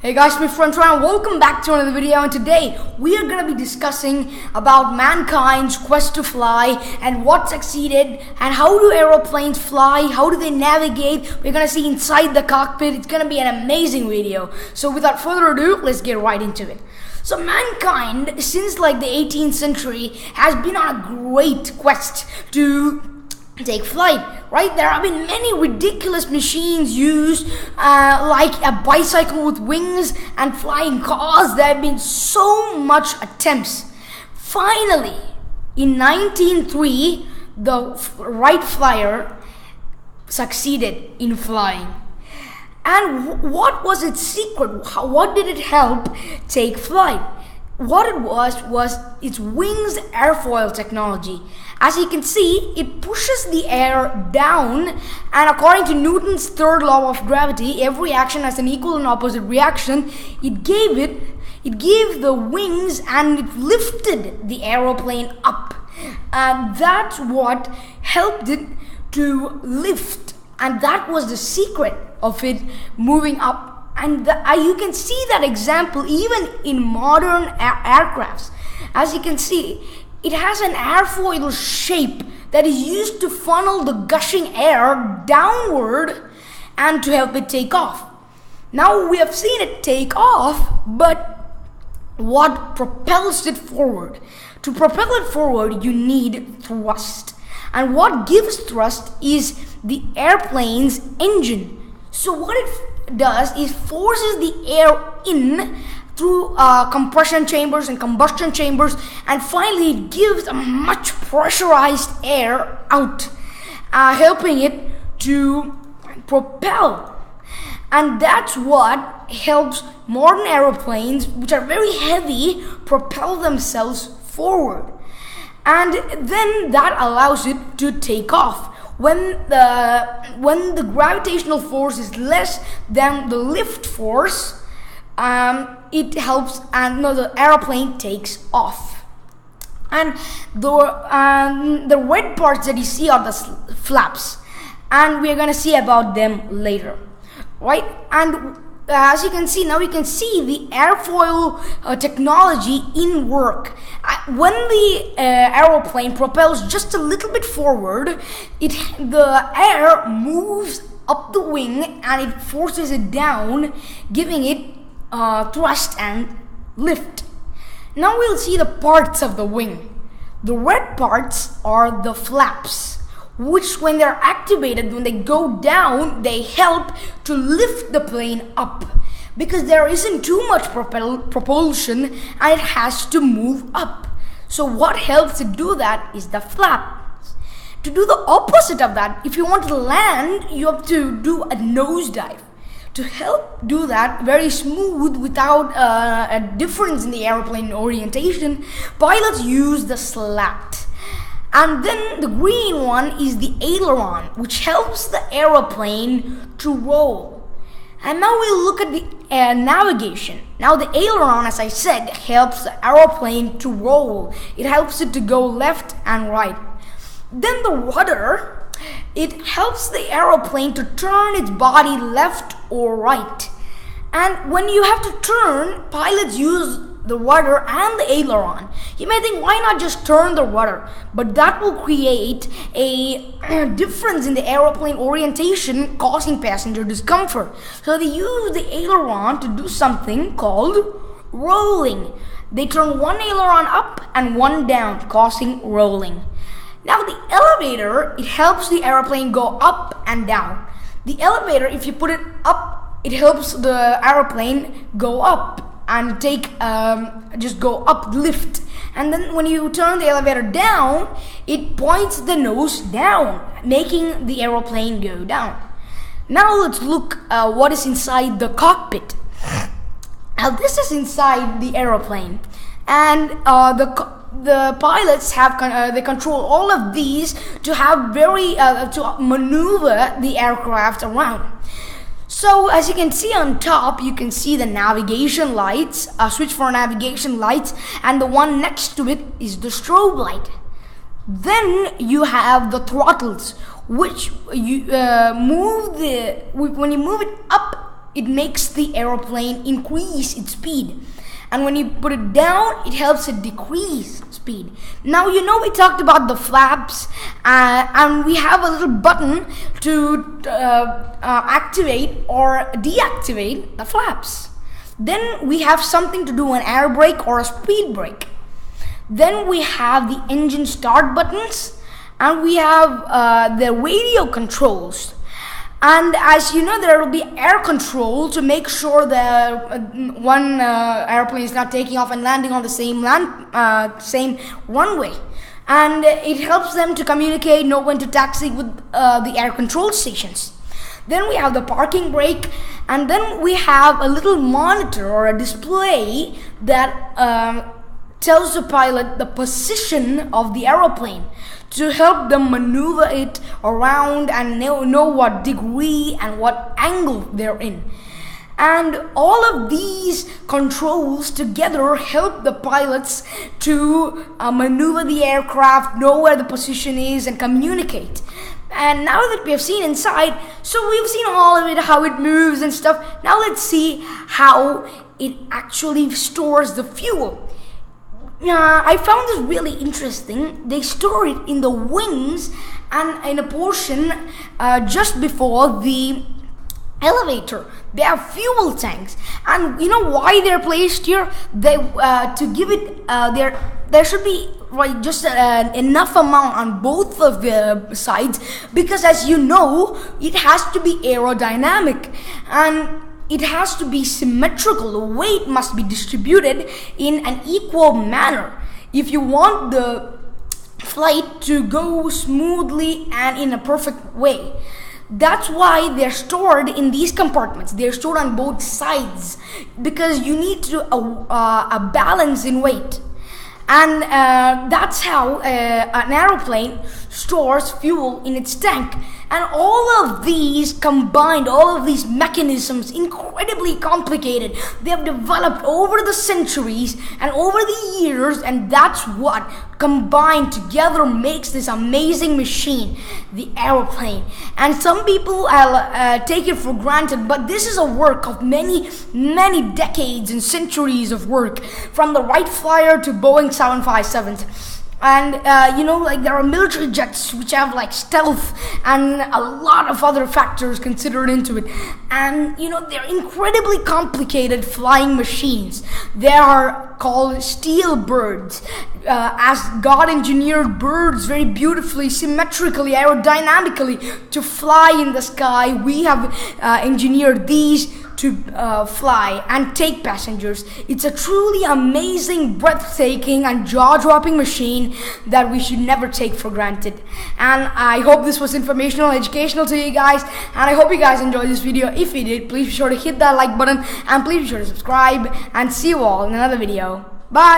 Hey guys, my friend Ryan, welcome back to another video, and today we are going to be discussing about mankind's quest to fly and what succeeded and how do aeroplanes fly, how do they navigate. We're going to see inside the cockpit. It's going to be an amazing video. So without further ado, let's get right into it. So mankind, since like the 18th century, has been on a great quest to take flight, right? There have been many ridiculous machines used, like a bicycle with wings and flying cars. There have been so much attempts. Finally, in 1903, the Wright Flyer succeeded in flying. And what was its secret? What did it help take flight? What it was its wings airfoil technology. As you can see, it pushes the air down, and according to Newton's third law of gravity, every action has an equal and opposite reaction. It gave the wings, and it lifted the aeroplane up. And that's what helped it to lift, and that was the secret of it moving up. And you can see that example even in modern aircrafts. As you can see, it has an airfoil shape that is used to funnel the gushing air downward and to help it take off. Now we have seen it take off, but what propels it forward? To propel it forward, you need thrust. And what gives thrust is the airplane's engine. So what it does is forces the air in through compression chambers and combustion chambers, and finally it gives a much pressurized air out, helping it to propel. And that's what helps modern aeroplanes, which are very heavy, propel themselves forward. And then that allows it to take off. When the gravitational force is less than the lift force, it helps, and the aeroplane takes off. And the red parts that you see are the flaps, and we're gonna see about them later, right? And as you can see now, you can see the airfoil technology in work. When the aeroplane propels just a little bit forward, the air moves up the wing and it forces it down, giving it thrust and lift. Now we'll see the parts of the wing. The red parts are the flaps, which when they're activated, when they go down, they help to lift the plane up, because there isn't too much propulsion and it has to move up. So what helps to do that is the flaps. To do the opposite of that, if you want to land, you have to do a nosedive. To help do that very smooth without a difference in the airplane orientation, pilots use the slat. And then the green one is the aileron, which helps the aeroplane to roll. And now we'll look at the navigation. Now the aileron, as I said, helps the aeroplane to roll. It helps it to go left and right. Then the rudder, it helps the aeroplane to turn its body left or right. And when you have to turn, pilots use the rudder and the aileron. You may think, why not just turn the rudder? But that will create a difference in the aeroplane orientation, causing passenger discomfort. So they use the aileron to do something called rolling. They turn one aileron up and one down, causing rolling. Now the elevator, it helps the airplane go up and down. The elevator, if you put it up, it helps the airplane go up and just go up, lift. And then when you turn the elevator down, it points the nose down, making the aeroplane go down. Now let's look what is inside the cockpit. Now this is inside the aeroplane, and the pilots have they control all of these to have to maneuver the aircraft around. So as you can see on top, you can see the navigation lights, a switch for navigation lights, and the one next to it is the strobe light. Then you have the throttles, which you when you move it up it makes the aeroplane increase its speed. And when you put it down, it helps it decrease speed. Now, we talked about the flaps, and we have a little button to activate or deactivate the flaps. Then we have something to do an air brake or a speed brake. Then we have the engine start buttons, and we have the radio controls. And as you know, there will be air control to make sure that one airplane is not taking off and landing on the same runway. And it helps them to communicate, know when to taxi with the air control stations. Then we have the parking brake, and then we have a little monitor or a display that tells the pilot the position of the aeroplane to help them maneuver it around and know what degree and what angle they're in. And all of these controls together help the pilots to maneuver the aircraft, know where the position is, and communicate. And now that we have seen inside, so we've seen all of it, how it moves and stuff. Now let's see how it actually stores the fuel. I found this really interesting. They store it in the wings and in a portion just before the elevator. They have fuel tanks, and you know why they're placed here? They to give it there should be just enough amount on both of the sides, because as you know, it has to be aerodynamic and it has to be symmetrical. The weight must be distributed in an equal manner if you want the flight to go smoothly and in a perfect way. That's why they're stored in these compartments. They're stored on both sides because you need to a balance in weight. And that's how an aeroplane stores fuel in its tank. And all of these combined, all of these mechanisms, incredibly complicated. They have developed over the centuries and over the years, and that's what combined together makes this amazing machine, the aeroplane. And some people take it for granted, but this is a work of many decades and centuries of work, from the Wright Flyer to Boeing 757s. And there are military jets which have stealth and a lot of other factors considered into it. And they're incredibly complicated flying machines. They are called steel birds, as God engineered birds very beautifully, symmetrically, aerodynamically to fly in the sky. We have engineered these to fly and take passengers. It's a truly amazing, breathtaking and jaw-dropping machine that we should never take for granted. And I hope this was informational, educational to you guys, and I hope you guys enjoyed this video. If you did, please be sure to hit that like button and please be sure to subscribe, and see you all in another video. Bye!